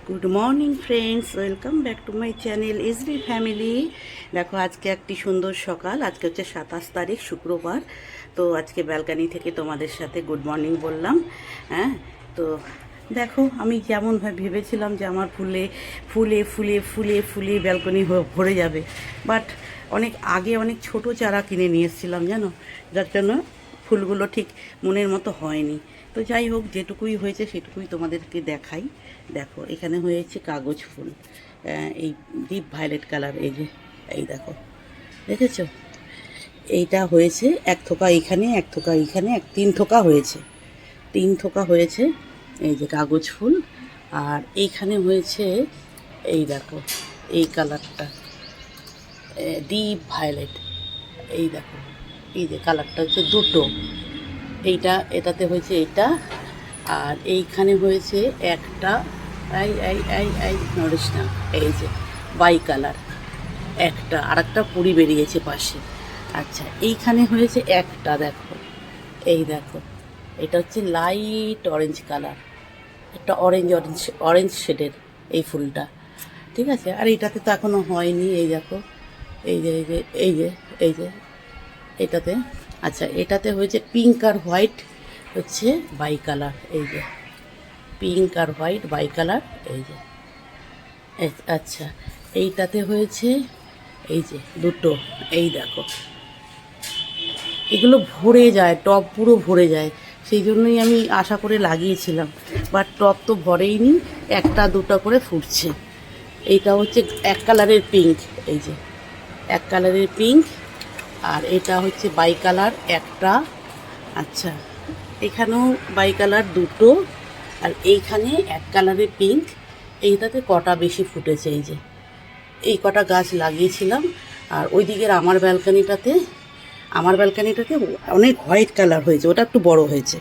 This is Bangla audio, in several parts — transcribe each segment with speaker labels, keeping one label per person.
Speaker 1: Good morning friends, welcome back to my channel SB family. দেখো আজকে একটি সুন্দর সকাল। আজকে হচ্ছে 27 তারিখ, শুক্রবার। তো আজকে ব্যালকানি থেকে তোমাদের সাথে গুড মর্নিং বললাম। হ্যাঁ, তো দেখো আমি যেমনভাবে ভেবেছিলাম যে আমার ফুলে ফুলে ফুলে ফুলে ফুলে ব্যালকনি ভরে যাবে, বাট অনেক আগে অনেক ছোট চারা কিনে নিয়ে এসেছিলাম জানো, যার জন্য ফুলগুলো ঠিক মনের মতো হয়নি। তো যাই হোক, যেটুকুই হয়েছে সেটুকুই তোমাদেরকে দেখাই। দেখো এখানে হয়েছে কাগজ ফুল, এই ডিপ ভায়োলেট কালার, এই যে এই দেখো, দেখেছো? এইটা হয়েছে এক থোকা এইখানে, এক থোকা এইখানে, তিন থোকা হয়েছে, তিন থোকা হয়েছে এই যে কাগজ ফুল। আর এইখানে হয়েছে এই দেখো এই কালারটা, ডিপ ভায়োলেট। এই দেখো এই যে কালারটা হচ্ছে দুটো, এটাতে হয়েছে এইটা, আর এইখানে হয়েছে একটা, এই নড়িস না, এই যে বাই কালার একটা, আর একটা পুরি বেরিয়েছে পাশে। আচ্ছা, এইখানে হয়েছে একটা, দেখো এই দেখো, এটা হচ্ছে লাইট অরেঞ্জ কালার, একটা অরেঞ্জ অরেঞ্জ অরেঞ্জ শেডের এই ফুলটা, ঠিক আছে। আর এইটাতে তো এখনও হয়নি, এই দেখো এই যে এই যে এই যে এই যে এটাতে। আচ্ছা, এটাতে হয়েছে পিঙ্ক আর হোয়াইট, হচ্ছে বাই কালার, এই যে পিঙ্ক আর হোয়াইট বাই কালার, এই যে। আচ্ছা, এইটাতে হয়েছে এই যে দুটো, এই দেখো। এগুলো ভরে যায়, টব পুরো ভরে যায়, সেই জন্যই আমি আশা করে লাগিয়েছিলাম, বাট টব তো ভরেইনি, একটা দুটো করে ফুটছে। এইটা হচ্ছে এক কালারের পিঙ্ক, এই যে এক কালারের পিঙ্ক, আর এটা হচ্ছে বাই কালার একটা। আচ্ছা, এখানেও বাই কালার দুটো, আর এইখানে এক কালারের পিঙ্ক। এইটাতে কটা বেশি ফুটেছে, এই যে এই কটা গাছ লাগিয়েছিলাম। আর ওই দিকের আমার ব্যালকানিটাতে অনেক হোয়াইট কালার হয়েছে, ওটা একটু বড় হয়েছে।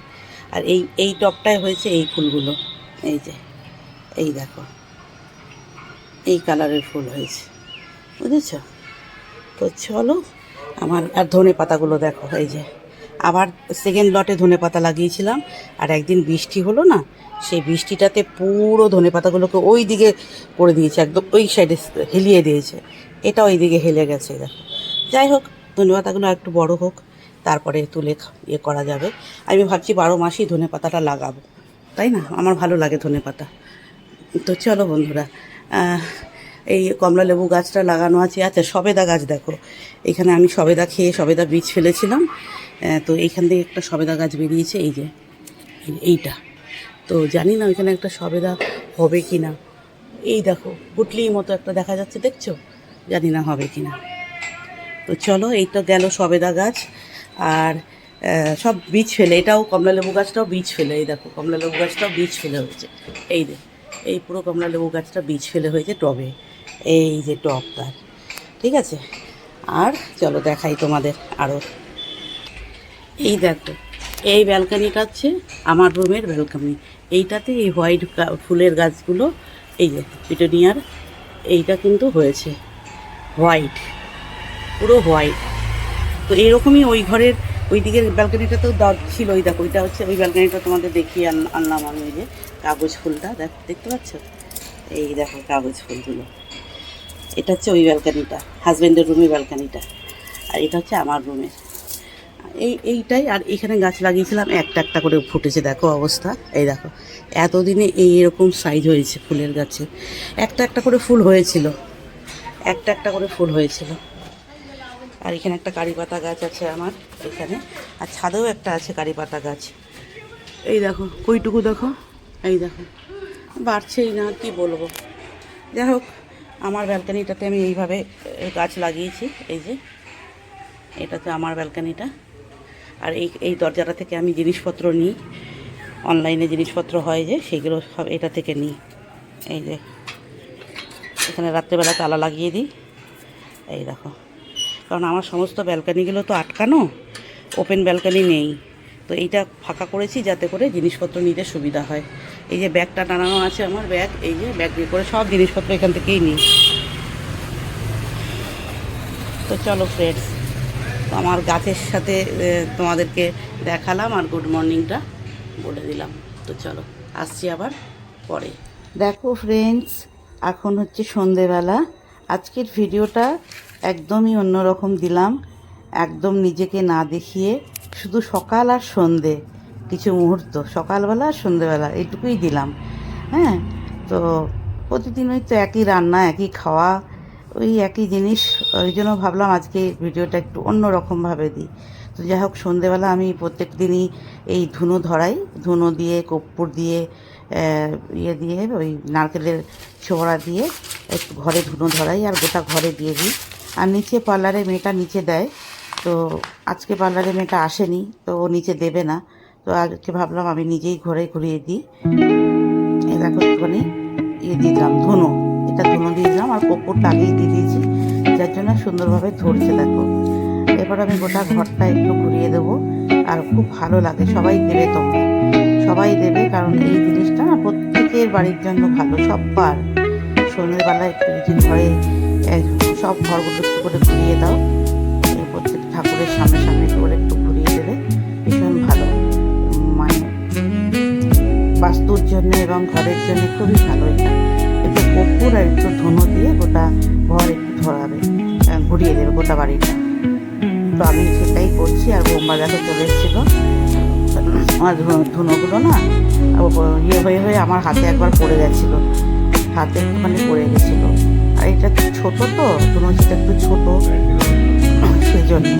Speaker 1: আর এই টবটায় হয়েছে এই ফুলগুলো, এই যে এই দেখো এই কালারের ফুল হয়েছে, বুঝেছ? তো চলো, আমার আর ধনে পাতাগুলো দেখো, এই যে আবার সেকেন্ড লটে ধনে পাতা লাগিয়েছিলাম, আর একদিন বৃষ্টি হলো না, সেই বৃষ্টিটাতে পুরো ধনে পাতাগুলোকে ওই দিকে করে দিয়েছে, একদম ওই সাইডে হেলিয়ে দিয়েছে, এটা ওই দিকে হেলে গেছে দেখো। যাই হোক, ধনে পাতাগুলো একটু বড় হোক, তারপরে তুলে ইয়ে করা যাবে। আমি ভাবছি 12 মাসই ধনে পাতাটা লাগাবো, তাই না? আমার ভালো লাগে ধনে পাতা। তো চলো বন্ধুরা, এই কমলা লেবু গাছটা লাগানো আছে। আচ্ছা, সবেদা গাছ দেখো, এখানে আমি সবেদা খেয়ে সবেদা বীজ ফেলেছিলাম, তো এইখান থেকে একটা সবেদা গাছ বেরিয়েছে, এই যে এইটা। তো জানি না ওইখানে একটা সবেদা হবে কি না, এই দেখো পুটলির মতো একটা দেখা যাচ্ছে, দেখছো? জানি না হবে কি না। তো চলো, এই তো গেল সবেদা গাছ। আর সব বীজ ফেলে, এটাও কমলা লেবু গাছটাও বীজ ফেলে, এই দেখো কমলা লেবু গাছটাও বীজ ফেলে হয়েছে, এই যে এই পুরো কমলা লেবু গাছটা বীজ ফেলে হয়েছে টবে, এই যে টব তার, ঠিক আছে। আর চলো দেখাই তোমাদের আরও। এই দেখো, এই ব্যালকানিটা হচ্ছে আমার রুমের ব্যালকানি। এইটাতে এই হোয়াইট ফুলের গাছগুলো, এই যে পিটুনিয়ার, এইটা কিন্তু হয়েছে হোয়াইট, পুরো হোয়াইট। তো এইরকমই ওই ঘরের ওই দিকের ব্যালকানিটাতেও ছিল, ওই দেখো ওইটা হচ্ছে ওই ব্যালকানিটা, তোমাদের দেখিয়ে আনলাম আমি। ওই যে কাগজ ফুলটা দেখতে পাচ্ছ, এই দেখো কাগজ ফুলগুলো, এটা হচ্ছে ওই ব্যালকানিটা, হাজব্যান্ডের রুমের ব্যালকানিটা, আর এটা হচ্ছে আমার রুমের। এইটাই। আর এখানে গাছ লাগিয়েছিলাম, একটা একটা করে ফুটেছে, দেখো অবস্থা, এই দেখো এতদিনে এইরকম সাইজ হয়েছে ফুলের গাছে, একটা একটা করে ফুল হয়েছিল, একটা একটা করে ফুল হয়েছিল। আর এখানে একটা কারি পাতা গাছ আছে আমার এখানে, আর ছাদেও একটা আছে কারি পাতা গাছ, এই দেখো কইটুকু দেখো, এই দেখো বাড়ছেই না, কি বলবো। যাই হোক, আমার ব্যালকানিটাতে আমি এইভাবে গাছ লাগিয়েছি, এই যে এটাতে আমার ব্যালকানিটা। আর এই দরজাটা থেকে আমি জিনিসপত্র নিই, অনলাইনে জিনিসপত্র হয় যে, সেগুলো সব এটা থেকে নিই। এই যে এখানে রাত্রেবেলা তালা লাগিয়ে দিই, এই দেখো, কারণ আমার সমস্ত ব্যালকানিগুলো তো আটকানো, ওপেন ব্যালকানি নেই। তো এইটা ফাঁকা করেছি যাতে করে জিনিসপত্র নিতে সুবিধা হয়। এই যে ব্যাগটা টানানো আছে আমার, ব্যাগ, এই যে ব্যাগ দিয়ে করে সব জিনিসপত্র এখান থেকেই নিই। তো চলো ফ্রেন্ডস, তো আমার গাছের সাথে তোমাদেরকে দেখালাম আর গুড মর্নিংটা বলে দিলাম। তো চলো, আসছি আবার পরে। দেখো ফ্রেন্ডস, এখন হচ্ছে সন্ধেবেলা। আজকের ভিডিওটা একদমই অন্যরকম দিলাম, একদম নিজেকে না দেখিয়ে, শুধু সকাল আর সন্ধে কিছু মুহূর্ত, সকালবেলা আর সন্ধেবেলা এইটুকুই দিলাম। হ্যাঁ, তো প্রতিদিন ওই তো একই রান্না, একই খাওয়া, ওই একই জিনিস। ওই জন্য ভাবলাম আজকে ভিডিওটা একটু অন্যরকমভাবে দিই। তো যাই হোক, সন্ধেবেলা আমি প্রত্যেক দিনই এই ধুনো ধরাই, ধুনো দিয়ে, কর্পূর দিয়ে, ইয়ে দিয়ে, ওই নারকেলের ছোবড়া দিয়ে একটু ঘরে ধুনো ধরাই আর গোটা ঘরে দিয়ে দিই। আর নিচে পার্লারে মেয়েটা নিচে দেয়, তো আজকে পার্লারে মেয়েটা আসেনি, তো ও নিচে দেবে না। তো আজকে ভাবলাম আমি নিজেই ঘরে ঘুরিয়ে দিই। এই দেখো একটুখানি ইয়ে দিলাম, ধুনো, এটা ধুনো দিয়ে দিলাম আর কর্পূরটা আগেই দিয়ে দিয়েছি, যার জন্য সুন্দরভাবে ধরছে। দেখো, এবার আমি গোটা ঘরটা একটু ঘুরিয়ে দেবো। আর খুব ভালো লাগে, সবাই দেবে, তোমরা সবাই দেবে, কারণ এই জিনিসটা না প্রত্যেকের বাড়ির জন্য ভালো। সববার সন্ধ্যেবেলা একটু যদি ঘরে সব ঘরগুলো একটু করে ঘুরিয়ে দাও, প্রত্যেক ঠাকুরের সামনে সামনে করে একটু ঘুরিয়ে দেবে, ভীষণ ভালো। মানে বাস্তুর জন্য এবং ঘরের জন্য খুবই ভালো এটা। একটু কর্পূর আর একটু ধুনো দিয়ে গোটা ঘর একটু ধরাবে, ঘুরিয়ে দেবে গোটা বাড়িটা। তো আমি সেটাই করছি। আর বোম্বা দেখো চলে এসেছিলো, আমার ধুনোগুলো না ইয়ে হয়ে হয়ে আমার হাতে একবার পড়ে গেছিলো, হাতে একটুখানি পড়ে গেছিলো। আর এটা ছোটো, তো ধুনোটা একটু ছোটো, সেই জন্য